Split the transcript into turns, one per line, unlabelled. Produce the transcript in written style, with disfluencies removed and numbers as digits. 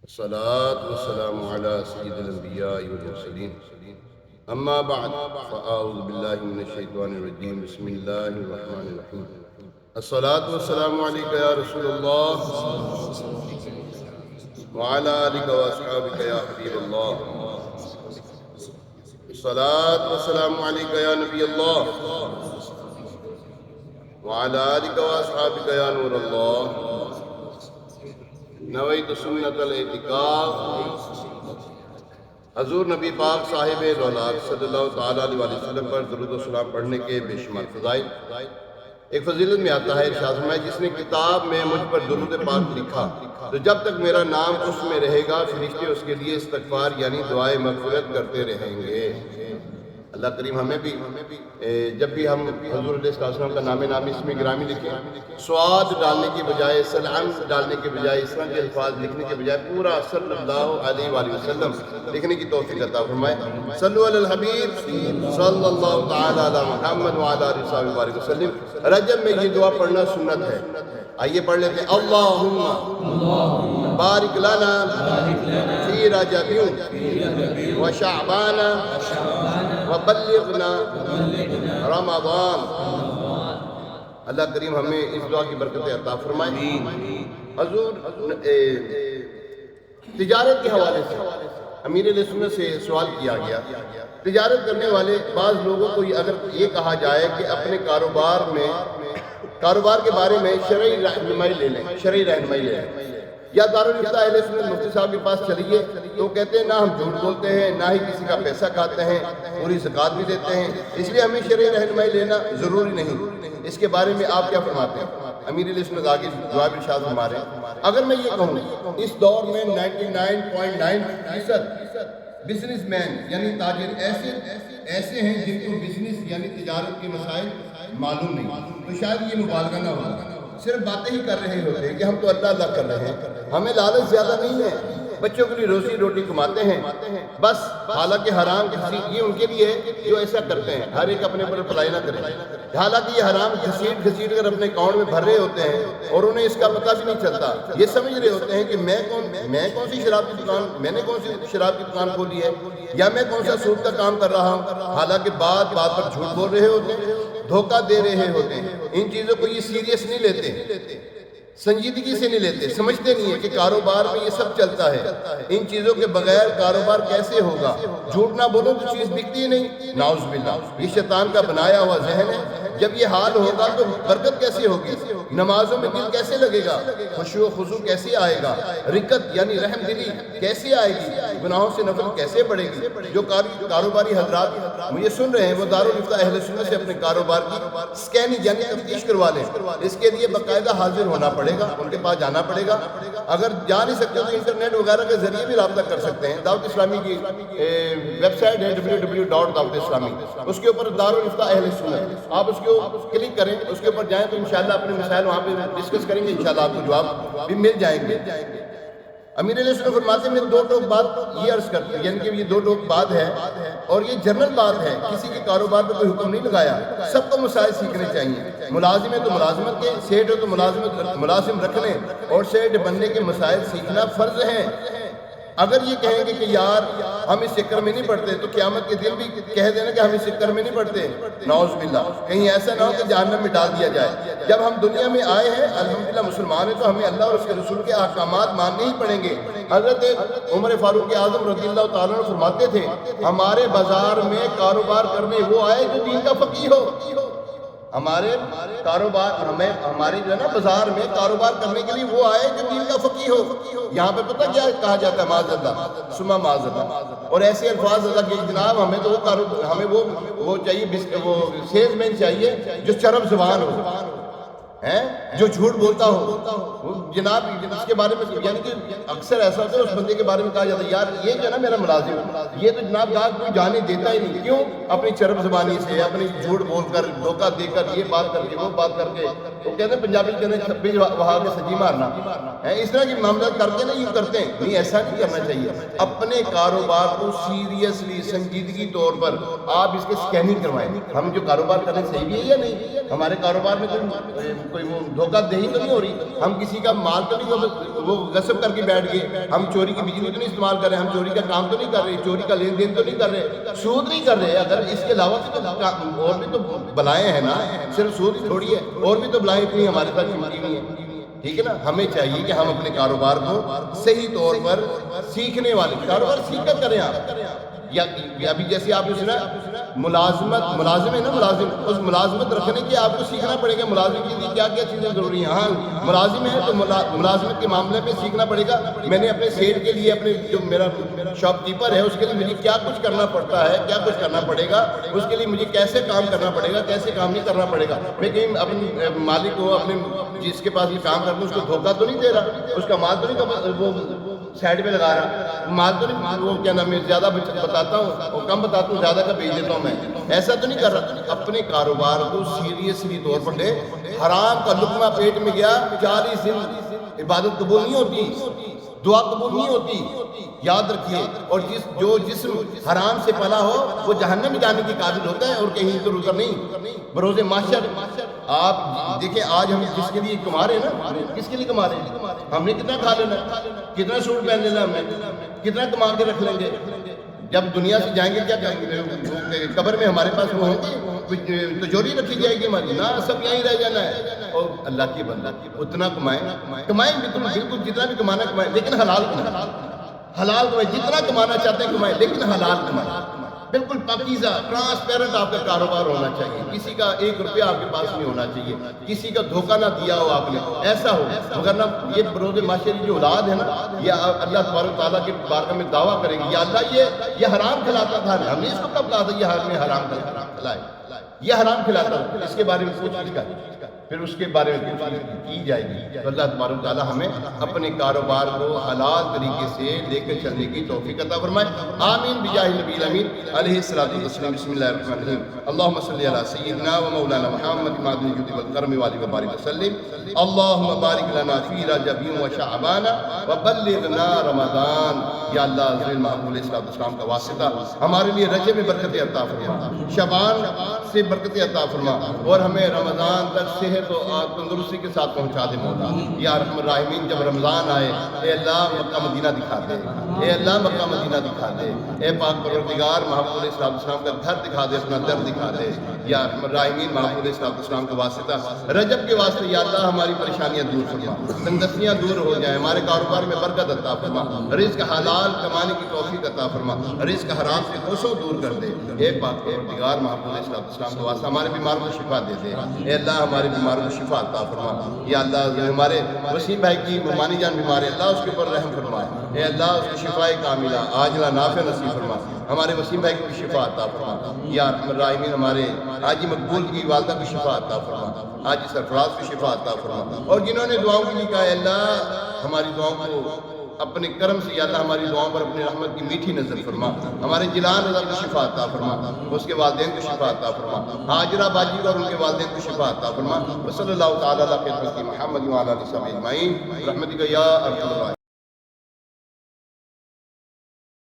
الصلاة والسلام على سيد الأنبياء والمرسلين أما بعد فأعوذ بالله من الشيطان الرجيم بسم الله الرحمن الرحيم الصلاة والسلام عليك يا رسول الله وعلى آلك وأصحابك يا حبيب الله الصلاة والسلام عليك يا نبي الله وعلى آلك وأصحابك يا نور الله نویت سنت الاعتکاف حضور نبی پاک صاحب رونق صلی اللہ تعالیٰ علیہ وسلم پر درود و سلام پڑھنے کے بے شمار فضائل ایک فضیلت میں آتا ہے ارشاد فرمایا جس نے کتاب میں مجھ پر درود پاک لکھا تو جب تک میرا نام اس میں رہے گا فرشتے اس کے لیے استغفار یعنی دعائے مغفرت کرتے رہیں گے۔ اللہ کریم ہمیں بھی جب بھی ہم حضور علیہ السلام کا نام نامی اسم گرامی لکھیں سواد ڈالنے کی بجائے سلام ڈالنے کے بجائے اس طرح کے الفاظ لکھنے کے بجائے پورا صلی اللہ علیہ وآلہ وسلم لکھنے کی توفیق عطا فرمائے۔ صلو علی الحبیب صلی اللہ تعالی علی محمد وعلی آلہ وصحبہ وسلم۔ رجب میں یہ دعا پڑھنا سنت ہے، آئیے پڑھ لیتے ہیں۔ اللہم بارک لنا فی رجب و شعبان وبلغنا رمضان۔ اللہ کریم ہمیں اس دعا کی برکتیں عطا فرمائے۔ حضور تجارت کے حوالے سے امیر علیہ سنت سے سوال کیا گیا، تجارت کرنے والے بعض لوگوں کو اگر یہ کہا جائے کہ اپنے کاروبار کے بارے میں شرعی رہنمائی لے لیں یا دارالفتہ اہل سنت مفتی صاحب کے پاس چلیے تو کہتے ہیں نہ ہم جھوٹ بولتے ہیں نہ ہی کسی کا پیسہ کھاتے ہیں، پوری زکوٰۃ بھی دیتے ہیں، اس لیے ہمیں شرعی رہنمائی لینا ضروری نہیں۔ اس کے بارے میں آپ کیا فرماتے ہیں؟ امیر علیہ سنت آگے جواب ارشاد فرما رہے ہیں، اگر میں یہ کہوں اس دور میں 99.9% بزنس مین یعنی تاجر ایسے ہیں جن کو بزنس یعنی تجارت کے مسائل معلوم نہیں، تو شاید یہ مبالغہ نہ ہو، صرف باتیں ہی کر رہے ہوتے ہیں کہ ہم تو اللہ کر رہے ہیں، ہمیں لالچ زیادہ نہیں ہے، بچوں کے لیے روزی روٹی کماتے ہیں بس، حالانکہ حرام یہ ان کے لیے جو ایسا کرتے ہیں، ہر ایک اپنے پر اپلائی نہ کرے، حالانکہ یہ حرام گھسیٹ کر اپنے اکاؤنٹ میں بھر رہے ہوتے ہیں اور انہیں اس کا پتہ بھی نہیں چلتا، یہ سمجھ رہے ہوتے ہیں کہ میں کون سی شراب کی دکان، میں نے کون سی شراب کی دکان کھولی ہے یا میں کون سا سود کا کام کر رہا ہوں، حالانکہ بات پر جھوٹ بول رہے ہوتے ہیں، دھوکہ دے رہے ہوتے ہیں۔ ان چیزوں کو یہ سیریس نہیں لیتے، سنجیدگی سے نہیں لیتے، سمجھتے نہیں ہیں کہ کاروبار میں یہ سب چلتا ہے، ان چیزوں کے بغیر کاروبار کیسے ہوگا؟ جھوٹ نہ بولو تو چیز بکتی ہی نہیں، نعوذ باللہ، یہ شیطان کا بنایا ہوا ذہن ہے۔ جب یہ حال ہوگا تو برکت کیسے ہوگی؟ نمازوں میں دل کیسے لگے گا؟ خشوع و خضوع کیسے آئے گا؟ رکت یعنی رحم دلی کیسے آئے گی؟ گناہوں سے نفرت کیسے بڑھے گی؟ جو کاروباری حضرات مجھے سن رہے ہیں وہ دارالفتہ اہل سنت سے اپنے کاروبار کی سکیننگ یعنی تفتیش کروا لیں، اس کے لیے باقاعدہ حاضر ہونا پڑے گا، ان کے پاس جانا پڑے گا۔ اگر جا نہیں سکتے تو انٹرنیٹ وغیرہ کے ذریعے بھی رابطہ کر سکتے ہیں۔ دعوت اسلامی کی ویب سائٹ ہے www.dawat-islami، اس کے اوپر دارالفتہ اہل سنت، آپ اس کو کلک کریں، اس کے اوپر جائیں تو انشاءاللہ اپنے مسائل وہاں پہ ڈسکس کریں گے، انشاءاللہ آپ کو جواب بھی مل جائیں گے۔ امیر علیہ السلام فرماتے ہیں دو ٹوک بات یہ عرض کرتے ہیں، یعنی کہ یہ دو ٹوک بات ہے اور یہ جنرل بات ہے، کسی کے کاروبار پہ کوئی حکم نہیں لگایا، سب کو مسائل سیکھنے چاہیے۔ ملازم ہے تو ملازمت کے، سیٹ ہے تو ملازم رکھنے اور سیٹ بننے کے مسائل سیکھنا فرض ہیں۔ اگر یہ کہیں گے کہ یار ہم اس چکر میں نہیں پڑتے تو قیامت کے دن بھی کہہ دینا کہ ہم اس چکر میں نہیں پڑتے، نعوذ باللہ، کہیں ایسا نہ ہو کہ جہنم میں ڈال دیا جائے۔ جب ہم دنیا میں آئے ہیں الحمدللہ مسلمان ہیں تو ہمیں اللہ اور اس کے رسول کے احکامات ماننے ہی پڑیں گے۔ حضرت عمر فاروق اعظم رضی اللہ تعالیٰ عنہ فرماتے تھے ہمارے بازار میں کاروبار کرنے وہ آئے جو دین کا فقیہ ہو، ہمارے جو ہے نا بازار میں کاروبار کرنے کے لیے وہ آئے جو دین کا فقیہ ہو۔ یہاں پہ پتہ کیا کہا جاتا ہے؟ معاذ اللہ ثم معاذ اللہ، اور ایسے الفاظ اللہ کہ جناب ہمیں وہ چاہیے، وہ سیلز مین چاہیے جو چرب زبان ہو، جو جھوٹ بولتا ہو، جناب اس کے بارے میں یعنی کہ اکثر ایسا ہوتا ہے اس بندے کے بارے میں کہا جاتا ہے یار یہ جو ہے نا میرا ملازم ہے، یہ تو جناب کوئی جانے دیتا ہی نہیں، کیوں؟ اپنی چرب زبانی سے، اپنی جھوٹ بول کر، دھوکہ دے کر، یہ بات کر کے وہ بات کر کے، وہ کہتے ہیں پنجابی کہتے ہیں 26 وہاں کے سجی مارنا، اس طرح کی معاملات کر کے نا یوں کرتے ہیں، نہیں ایسا نہیں کرنا چاہیے۔ اپنے کاروبار کو سیریسلی سنجیدگی طور پر آپ اس کے سکیننگ کروائیں، ہم جو کاروبار کریں صحیح بھی ہے یا نہیں، ہمارے کاروبار میں کوئی وہ دھوکہ دہی تو نہیں ہو رہی، ہم کسی کا مال تو نہیں وہ غصب کر کے بیٹھ گئے، ہم چوری کی بجلی تو نہیں استعمال کر رہے، ہم چوری کا کام تو نہیں کر رہے، چوری کا لین دین تو نہیں کر رہے، سود نہیں کر رہے۔ اگر اس کے علاوہ بھی تو اور بھی تو بلائیں ہیں نا، صرف سود ہی تھوڑی ہے، اور بھی تو بلائیں اتنی ہمارے ساتھ چمکی ہوئی ہیں۔ ٹھیک ہے نا، ہمیں چاہیے کہ ہم اپنے کاروبار کو صحیح طور پر سیکھنے والے کاروبار سیکھ کر کریں آپ، یا ابھی جیسے آپ نے سنا ملازم ہے نا، ملازم، اس ملازمت رکھنے کے آپ کو سیکھنا پڑے گا ملازم کے لیے کیا کیا چیزیں ضروری ہیں۔ ہاں ملازم ہے تو ملازمت کے معاملے میں سیکھنا پڑے گا، میں نے اپنے سیل کے لیے اپنے جو میرا شاپ کیپر ہے اس کے لیے مجھے کیا کچھ کرنا پڑتا ہے، کیا کچھ کرنا پڑے گا، اس کے لیے مجھے کیسے کام کرنا پڑے گا، کیسے کام نہیں کرنا پڑے گا۔ میں کہیں اپنے مالک کو، اپنے جس کے پاس یہ کام کرتا ہوں اس کو دھوکہ تو نہیں دے رہا، اس کا مال تو نہیں وہ سائڈ پہ لگا رہا، مال تو نہیں وہ کیا نام ہے زیادہ بتاتا ہوں اور کم بتاتا ہوں، زیادہ کا بھیج دیتا ہوں، میں ایسا تو نہیں کر رہا۔ اپنے کاروبار کو سیریسلی طور پر لے، حرام کا لقمہ پیٹ میں گیا 40 دن عبادت قبول نہیں ہوتی، دعا قبول نہیں ہوتی، یاد رکھیے۔ اور جو جسم حرام سے پلا ہو وہ جہنم میں جانے کے قابل ہوتا ہے اور کہیں ادھر ادھر نہیں۔ بروز محشر آپ دیکھیں، آج ہم جس کے لیے کما رہے ہیں نا، کس کے لیے کما رہے ہیں؟ ہم نے کتنا کھا لینا، کتنا سوٹ پہن لینا، ہم نے کتنا کما کے رکھ لیں گے، جب دنیا سے جائیں گے کیا کریں گے؟ قبر میں ہمارے پاس وہ ہوں گے، تجوری رکھی جائے گی ہماری، نہ سب یہیں رہ جانا ہے۔ اور اللہ کی بندہ اتنا کمائیں بالکل جتنا بھی کمانا کمائیں، لیکن حلال کمائیں، جتنا کمانا چاہتے ہیں کمائیں، لیکن حلال کمائیں، بالکل پاکیزہ ٹرانسپیرنٹ آپ کا کاروبار ہونا چاہیے، کسی کا 1 روپیہ آپ کے پاس نہیں ہونا چاہیے، کسی کا دھوکہ نہ دیا ہو آپ نے، ایسا ہو، مگر نہ یہ بروز معاشر کی جو اولاد ہے نا، یہ اللہ تبارک و تعالیٰ کے بارگاہ میں دعویٰ کرے گی، یا اللہ یہ حرام کھلاتا تھا، ہم نے اس کو کب کہا تھا یہ حرام کھلائے، یہ حرام کھلاتا تھا، اس کے بارے میں پوچھ کر پھر اس کے بارے میں کی جائے گی۔ تو اللہ تبارک و تعالیٰ ہمیں اپنے کاروبار کو حلال طریقے سے لے کر چلنے کی توفیق عطا فرمائے، آمین بجاہ نبی الامین علیہ الصلوۃ والسلام۔ بسم اللہ الرحمن الرحیم، اللہم صلی علی سیدنا و مولانا محمد معدن الجود والکرم والہ وبارک وسلم، اللہم بارک لنا فی رجب و شعبان و بلغنا رمضان۔ یا اللہ حضرت محبوب علیہ السلام کا واسطہ ہمارے لیے رجب میں برکت عطا فرما، شعبان سے برکت عطا فرما، اور ہمیں رمضان تک صحت و تندرستی کے ساتھ پہنچا دے مولا۔ یا ارحم الراحمین، جب رمضان آئے اے اللہ مکہ مدینہ دکھا دے، اے اللہ مکہ مدینہ دکھا دے، اے پاک پروردگار محبوب علیہ السلام کا گھر دکھا دے، اپنا در دکھا دے۔ یا ارحم الراحمین، محبوب علیہ السلام کا واسطہ رجب کے واسطے یا اللہ ہماری پریشانیاں دور فرما، تنگستیاں دور ہو جائیں، ہمارے کاروبار میں برکت عطا فرما، رزق حلال کمانے کی توفیق عطا فرما، رزق حرام سے کوسوں دور کر دے۔ اے پاک پروردگار محبوب علیہ السلام کا واسطہ ہمارے بیمار کو شفا دے دے، اے اللہ ہمارے بیمار کو شفا عطا فرما۔ یا اللہ ہمارے وسیم بھائی کی ممانی جان بیمار ہے، اللہ اس کے اوپر رحم فرمائے، اے اللہ اس کی شفا کاملہ عاجلہ نافع نصیب فرما، ہمارے وسیم بھائی کو شفا عطا فرما۔ یا ارحم الراحمین، ہمارے حاجی مقبول کی والدہ کو شفا عطا فرما، حاجی سرفراز کو شفا عطا فرما، اور جنہوں نے دعاؤں کے لیے کہا ہے اللہ ہماری دعاؤں کو اپنے کرم سے یا اللہ ہماری دعاؤں پر اپنی رحمت کی میٹھی نظر فرما، ہمارے جلال رضا کو شفا عطا فرما، اس کے والدین کو شفا عطا فرما، حاجرہ باجی اور ان کے والدین کو شفا عطا فرما۔ وصلی اللہ تعالیٰ علی خیر خلق محمد وعلی آلہ وصحبہ اجمعین برحمتک یا ارحم الراحمین۔